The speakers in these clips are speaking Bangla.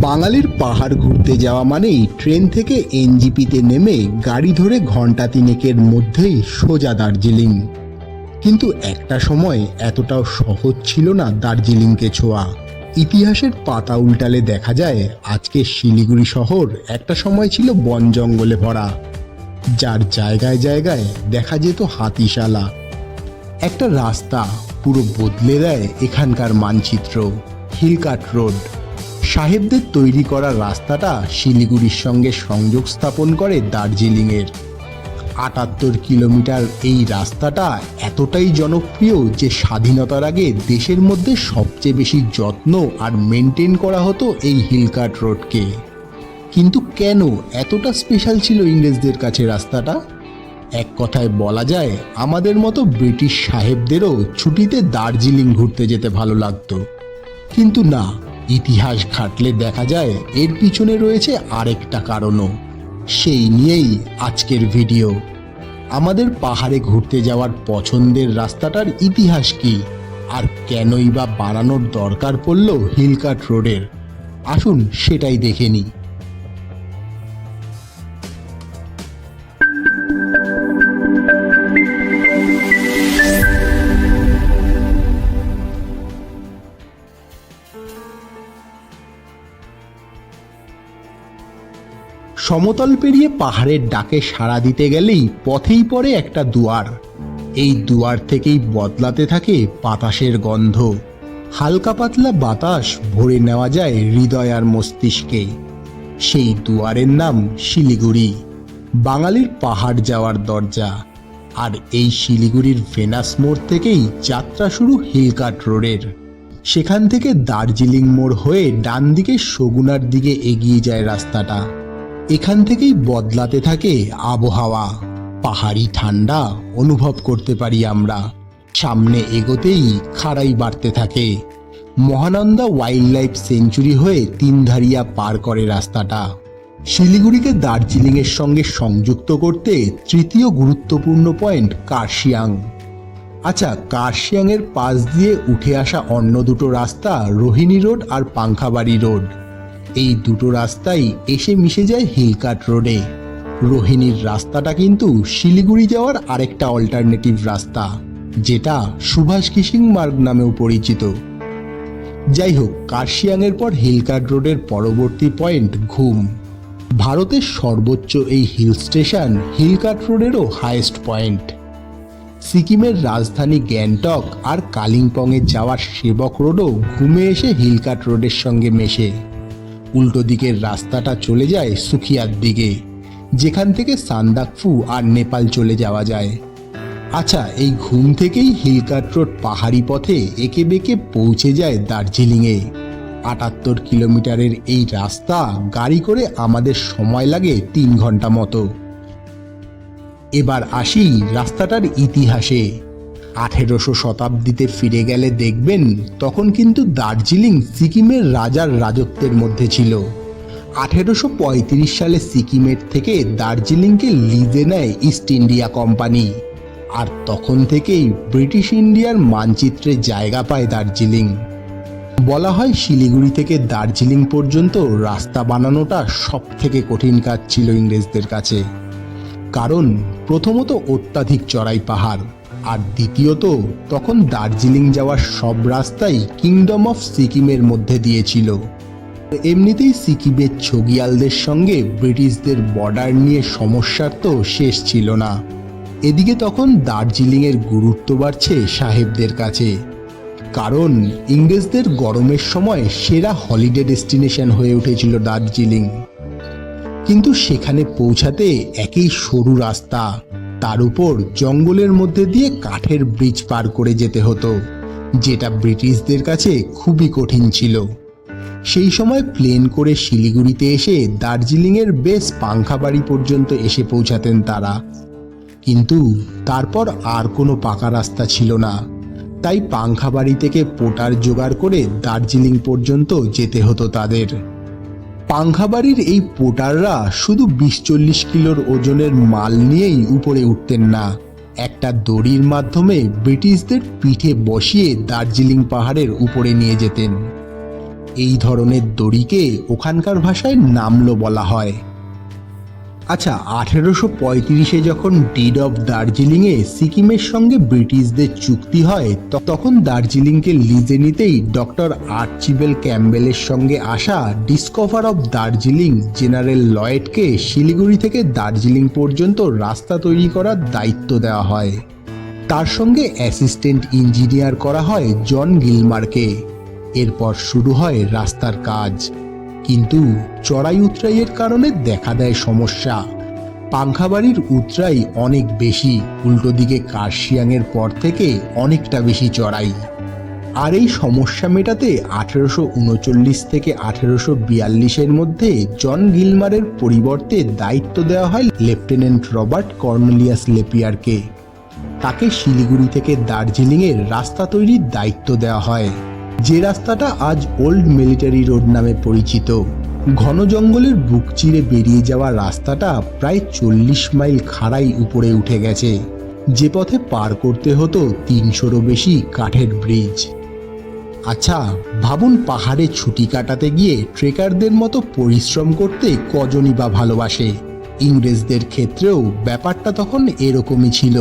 বাঙালির পাহাড় ঘুরতে যাওয়া মানেই ট্রেন থেকে এনজিপিতে নেমে গাড়ি ধরে ঘন্টা তিনেকের মধ্যেই সোজা দার্জিলিং। কিন্তু একটা সময় এতটাও সহজ ছিল না দার্জিলিংকে ছোঁয়া। ইতিহাসের পাতা উল্টালে দেখা যায় আজকে শিলিগুড়ি শহর একটা সময় ছিল বন জঙ্গলে ভরা, যার জায়গায় জায়গায় দেখা যেত হাতিশালা। একটা রাস্তা পুরো বদলে দেয় এখানকার মানচিত্র। হিলকাট রোড, সাহেবদের তৈরি করা রাস্তাটা শিলিগুড়ির সঙ্গে সংযোগ স্থাপন করে দার্জিলিংয়ের। ৭৮ কিলোমিটার এই রাস্তাটা এতটাই জনপ্রিয় যে স্বাধীনতার আগে দেশের মধ্যে সবচেয়ে বেশি যত্ন আর মেনটেন করা হতো এই হিলকাট রোডকে। কিন্তু কেন এতটা স্পেশাল ছিল ইংরেজদের কাছে রাস্তাটা? এক কথায় বলা যায় আমাদের মতো ব্রিটিশ সাহেবদেরও ছুটিতে দার্জিলিং ঘুরতে যেতে ভালো লাগতো। কিন্তু না, ইতিহাস ঘাটলে দেখা যায় এর পিছনে রয়েছে আরেকটা কারণও। সেই নিয়েই আজকের ভিডিও। আমাদের পাহাড়ে ঘুরতে যাওয়ার পছন্দের রাস্তাটার ইতিহাস কি, আর কেনই বা বানানোর দরকার পড়ল হিলকাট রোডের, আসুন সেটাই দেখে নিই। সমতল পেরিয়ে পাহাড়ের ডাকে সাড়া দিতে গেলেই পথেই পড়ে একটা দুয়ার। এই দুয়ার থেকেই বদলাতে থাকে বাতাসের গন্ধ। হালকা পাতলা বাতাস ভরে নেওয়া যায় হৃদয় আর মস্তিষ্কে। সেই দুয়ারের নাম শিলিগুড়ি, বাঙালির পাহাড় যাওয়ার দরজা। আর এই শিলিগুড়ির ভেনাস মোড় থেকেই যাত্রা শুরু হিলকাট রোডের। সেখান থেকে দার্জিলিং মোড় হয়ে ডান দিকে সগুনার দিকে এগিয়ে যায় রাস্তাটা। এখান থেকেই বদলাতে থাকে আবহাওয়া। পাহাড়ি ঠান্ডা অনুভব করতে পারি আমরা। সামনে এগোতেই খাড়াই বাড়তে থাকে। মহানন্দা ওয়াইল্ড লাইফ সেঞ্চুরি হয়ে তিনধারিয়া পার করে রাস্তাটা। শিলিগুড়িকে দার্জিলিংয়ের সঙ্গে সংযুক্ত করতে তৃতীয় গুরুত্বপূর্ণ পয়েন্ট কার্শিয়াং। আচ্ছা, কার্শিয়াংয়ের পাশ দিয়ে উঠে আসা অন্য দুটো রাস্তা রোহিণী রোড আর পাংখাবাড়ি রোড। এই দুটো রাস্তাই এসে মিশে যায় হিলকাট রোডে। রোহিণীর রাস্তাটা কিন্তু শিলিগুড়ি যাওয়ার আরেকটা অল্টারনেটিভ রাস্তা, যেটা সুভাষ কিসিং মার্গ নামেও পরিচিত। যাই হোক, কার্শিয়াংয়ের পর হিলকাট রোডের পরবর্তী পয়েন্ট ঘুম। ভারতের সর্বোচ্চ এই হিল স্টেশন হিলকাট রোডেরও হাইয়েস্ট পয়েন্ট। সিকিমের রাজধানী গ্যাংটক আর কালিম্পংয়ে যাওয়ার সেবক রোডও ঘুমে এসে হিলকাট রোডের সঙ্গে মেশে। উল্টো দিকের রাস্তাটা চলে যায় সুখিয়ার দিকে, যেখান থেকে সান্দাকফু আর নেপাল চলে যাওয়া যায়। আচ্ছা, এই ঘুম থেকেই হিলকাট রোড পাহাড়ি পথে এঁকে বেঁকে পৌঁছে যায় দার্জিলিংয়ে। ৭৮ কিলোমিটারের এই রাস্তা গাড়ি করে আমাদের সময় লাগে ৩ ঘন্টা মতো। এবার আসি রাস্তাটার ইতিহাসে। ১৮০০ শতাব্দীতে ফিরে গেলে দেখবেন তখন কিন্তু দার্জিলিং সিকিমের রাজার রাজত্বের মধ্যে ছিল। ১৮৩৫ সালে সিকিমের থেকে দার্জিলিংকে লিজে নেয় ইস্ট ইন্ডিয়া কোম্পানি, আর তখন থেকেই ব্রিটিশ ইন্ডিয়ার মানচিত্রে জায়গা পায় দার্জিলিং। বলা হয় শিলিগুড়ি থেকে দার্জিলিং পর্যন্ত রাস্তা বানানোটা সব থেকে কঠিন কাজ ছিল ইংরেজদের কাছে। কারণ প্রথমত অত্যাধিক চড়াই পাহাড়, আর দ্বিতীয়ত তখন দার্জিলিং যাওয়ার সব রাস্তাই কিংডম অফ সিকিমের মধ্যে দিয়েছিল। এমনিতেই সিকিমের ছগিয়ালদের সঙ্গে ব্রিটিশদের বর্ডার নিয়ে সমস্যার তো শেষ ছিল না। এদিকে তখন দার্জিলিংয়ের গুরুত্ব বাড়ছে সাহেবদের কাছে, কারণ ইংরেজদের গরমের সময় সেরা হলিডে ডেস্টিনেশন হয়ে উঠেছিল দার্জিলিং। কিন্তু সেখানে পৌঁছাতে একই সরু রাস্তা, তার উপর জঙ্গলের মধ্যে দিয়ে কাঠের ব্রিজ পার করে যেতে হতো, যেটা ব্রিটিশদের কাছে খুবই কঠিন ছিল। সেই সময় প্লেন করে শিলিগুড়িতে এসে দার্জিলিংয়ের বেশ পাংখাবাড়ি পর্যন্ত এসে পৌঁছাতেন তারা। কিন্তু তারপর আর কোনো পাকা রাস্তা ছিল না, তাই পাংখাবাড়ি থেকে পোটার জোগাড় করে দার্জিলিং পর্যন্ত যেতে হতো তাদের। পাংখাবাড়ির এই পোটাররা শুধু ২০-৪০ কিলোর ওজনের মাল নিয়েই উপরে উঠতেন না, একটা দড়ির মাধ্যমে ব্রিটিশদের পিঠে বসিয়ে দার্জিলিং পাহাড়ের উপরে নিয়ে যেতেন। এই ধরনের দড়িকে ওখানকার ভাষায় নামলো বলা হয়। আচ্ছা, 1835-এ যখন ডিড অফ দার্জিলিংয়ে সিকিমের সঙ্গে ব্রিটিশদের চুক্তি হয়, তখন দার্জিলিংকে লিজে নিতেই ডক্টর আর্চিবেল ক্যাম্বেলের সঙ্গে আসা ডিসকভার অফ দার্জিলিং জেনারেল লয়েডকে শিলিগুড়ি থেকে দার্জিলিং পর্যন্ত রাস্তা তৈরি করার দায়িত্ব দেওয়া হয়। তার সঙ্গে অ্যাসিস্ট্যান্ট ইঞ্জিনিয়ার করা হয় জন গিলমারকে। এরপর শুরু হয় রাস্তার কাজ। কিন্তু চড়াই উতরাইয়ের কারণে দেখা দেয় সমস্যা। পাংখাবাড়ির উতরাই অনেক বেশি, উল্টো দিকে কার্শিয়াংয়ের পর থেকে অনেকটা বেশি চড়াই। আর এই সমস্যা মেটাতে 1839 থেকে 1842-এর মধ্যে জন গিলমারের পরিবর্তে দায়িত্ব দেওয়া হয় লেফটেন্যান্ট রবার্ট কর্নেলিয়াস লেপিয়ারকে। তাকে শিলিগুড়ি থেকে দার্জিলিংয়ের রাস্তা তৈরির দায়িত্ব দেওয়া হয়, যে রাস্তাটা আজ ওল্ড মিলিটারি রোড নামে পরিচিত। ঘন জঙ্গলের বুক চিরে বেরিয়ে যাওয়া রাস্তাটা প্রায় 40 মাইল খাড়াই উপরে উঠে গেছে, যে পথে পার করতে হতো 300-রও বেশি কাঠের ব্রিজ। আচ্ছা ভাবুন, পাহাড়ে ছুটি কাটাতে গিয়ে ট্রেকারদের মতো পরিশ্রম করতে কজনই বা ভালোবাসে। ইংরেজদের ক্ষেত্রেও ব্যাপারটা তখন এরকমই ছিল।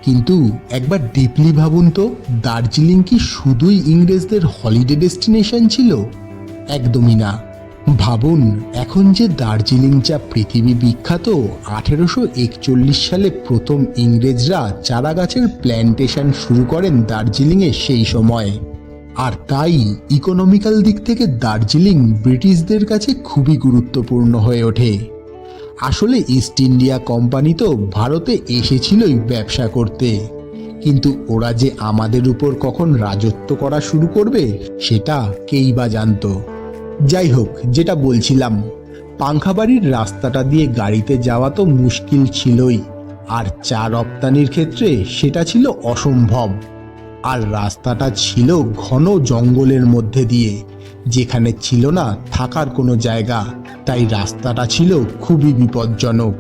কিন্তু একবার ডিপলি ভাবুন তো, দার্জিলিং কি শুধুই ইংরেজদের হলিডে ডেস্টিনেশন ছিল? একদমই না। ভাবুন, এখন যে দার্জিলিং চা পৃথিবী বিখ্যাত, 1841 সালে প্রথম ইংরেজরা চারা গাছের প্ল্যান্টেশন শুরু করেন দার্জিলিংয়ে সেই সময়। আর তাই ইকোনমিক্যাল দিক থেকে দার্জিলিং ব্রিটিশদের কাছে খুবই গুরুত্বপূর্ণ হয়ে ওঠে। আসলে ইস্ট ইন্ডিয়া কোম্পানি তো ভারতে এসেছিলই ব্যবসা করতে, কিন্তু ওরা যে আমাদের উপর কখন রাজত্ব করা শুরু করবে সেটা কেই বা জানতো। যাই হোক, যেটা বলছিলাম, পাংখাবাড়ির রাস্তাটা দিয়ে গাড়িতে যাওয়া তো মুশকিল ছিলই, আর চা রপ্তানির ক্ষেত্রে সেটা ছিল অসম্ভব। আর রাস্তাটা ছিল ঘন জঙ্গলের মধ্যে দিয়ে, যেখানে ছিল না থাকার কোনো জায়গা, তাই রাস্তাটা ছিল খুবই বিপজ্জনক।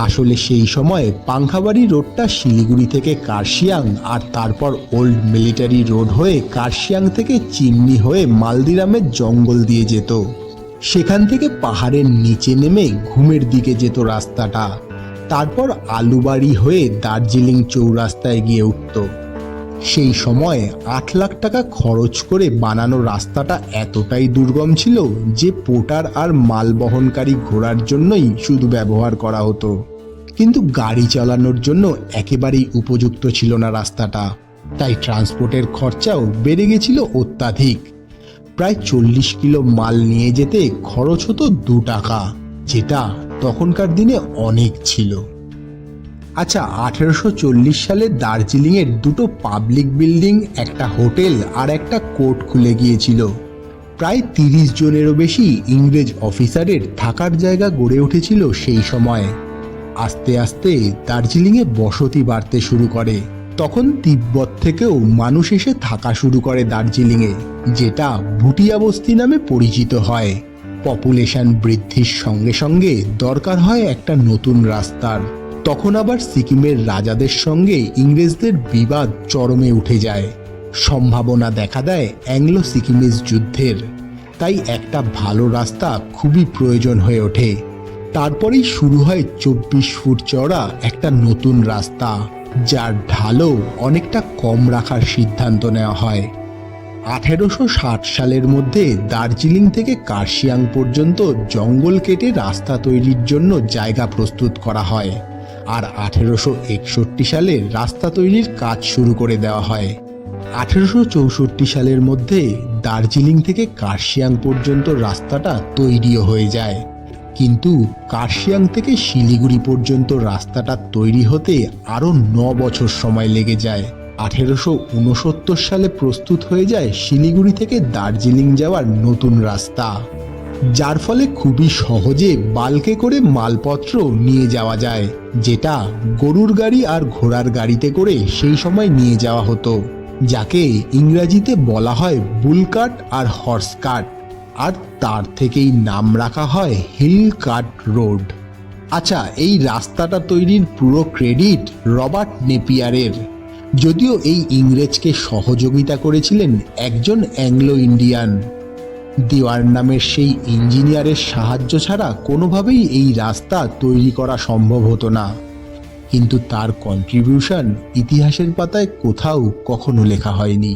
আসলে সেই সময় পাংখাবাড়ি রোডটা শিলিগুড়ি থেকে কার্শিয়াং আর তারপর ওল্ড মিলিটারি রোড হয়ে কার্শিয়াং থেকে চিমনি হয়ে মালদিরামের জঙ্গল দিয়ে যেত। সেখান থেকে পাহাড়ের নিচে নেমে ঘুমের দিকে যেত রাস্তাটা, তারপর আলুবাড়ি হয়ে দার্জিলিং চৌরাস্তায় গিয়ে উঠত। সেই সময় 8 লাখ টাকা খরচ করে বানানো রাস্তাটা এতটাই দুর্গম ছিল যে পোর্টার আর মাল বহনকারী ঘোড়ার জন্যই শুধু ব্যবহার করা হতো, কিন্তু গাড়ি চালানোর জন্য একেবারেই উপযুক্ত ছিল না রাস্তাটা। তাই ট্রান্সপোর্টের খরচাও বেড়ে গেছিল অত্যাধিক। প্রায় 40 কিলো মাল নিয়ে যেতে খরচ হতো 2 টাকা, যেটা তখনকার দিনে অনেক ছিল। আচ্ছা, 1840 সালে দার্জিলিংয়ের 2টো পাবলিক বিল্ডিং, একটা হোটেল আর একটা কোর্ট খুলে গিয়েছিল। প্রায় 30 জনেরও বেশি ইংরেজ অফিসারের থাকার জায়গা গড়ে উঠেছিল সেই সময়। আস্তে আস্তে দার্জিলিংয়ে বসতি বাড়তে শুরু করে। তখন তিব্বত থেকেও মানুষ এসে থাকা শুরু করে দার্জিলিংয়ে, যেটা ভুটিয়া বস্তি নামে পরিচিত হয়। পপুলেশন বৃদ্ধির সঙ্গে সঙ্গে দরকার হয় একটা নতুন রাস্তার। তখন আবার সিকিমের রাজাদের সঙ্গে ইংরেজদের বিবাদ চরমে উঠে যায়। সম্ভাবনা দেখা দেয় অ্যাংলো সিকিমিজ যুদ্ধের। তাই একটা ভালো রাস্তা খুবই প্রয়োজন হয়ে ওঠে। তারপরেই শুরু হয় 24 ফুট চওড়া একটা নতুন রাস্তা, যার ঢালও অনেকটা কম রাখার সিদ্ধান্ত নেওয়া হয়। 1860 সালের মধ্যে দার্জিলিং থেকে কার্শিয়াং পর্যন্ত জঙ্গল কেটে রাস্তা তৈরির জন্য জায়গা প্রস্তুত করা হয়, আর 1861 সালে রাস্তা তৈরির কাজ শুরু করে দেওয়া হয়। 1864 সালের মধ্যে দার্জিলিং থেকে কার্শিয়াং পর্যন্ত রাস্তাটা তৈরিও হয়ে যায়, কিন্তু কার্শিয়াং থেকে শিলিগুড়ি পর্যন্ত রাস্তাটা তৈরি হতে আরও 9 বছর সময় লেগে যায়। 1869 সালে প্রস্তুত হয়ে যায় শিলিগুড়ি থেকে দার্জিলিং যাওয়ার নতুন রাস্তা, যার ফলে খুবই সহজে বাল্কে করে মালপত্র নিয়ে যাওয়া যায়, যেটা গরুর গাড়ি আর ঘোড়ার গাড়িতে করে সেই সময় নিয়ে যাওয়া হতো, যাকে ইংরাজিতে বলা হয় বুল কার্ট আর হর্স কার্ট, আর তার থেকেই নাম রাখা হয় হিল কার্ট রোড। আচ্ছা, এই রাস্তাটা তৈরির পুরো ক্রেডিট রবার্ট নেপিয়ারের, যদিও এই ইংরেজকে সহযোগিতা করেছিলেন একজন অ্যাংলো ইন্ডিয়ান। দেওয়ার নামের সেই ইঞ্জিনিয়ারের সাহায্য ছাড়া কোনোভাবেই এই রাস্তা তৈরি করা সম্ভব হতো না, কিন্তু তার কন্ট্রিবিউশন ইতিহাসের পাতায় কোথাও কখনো লেখা হয়নি।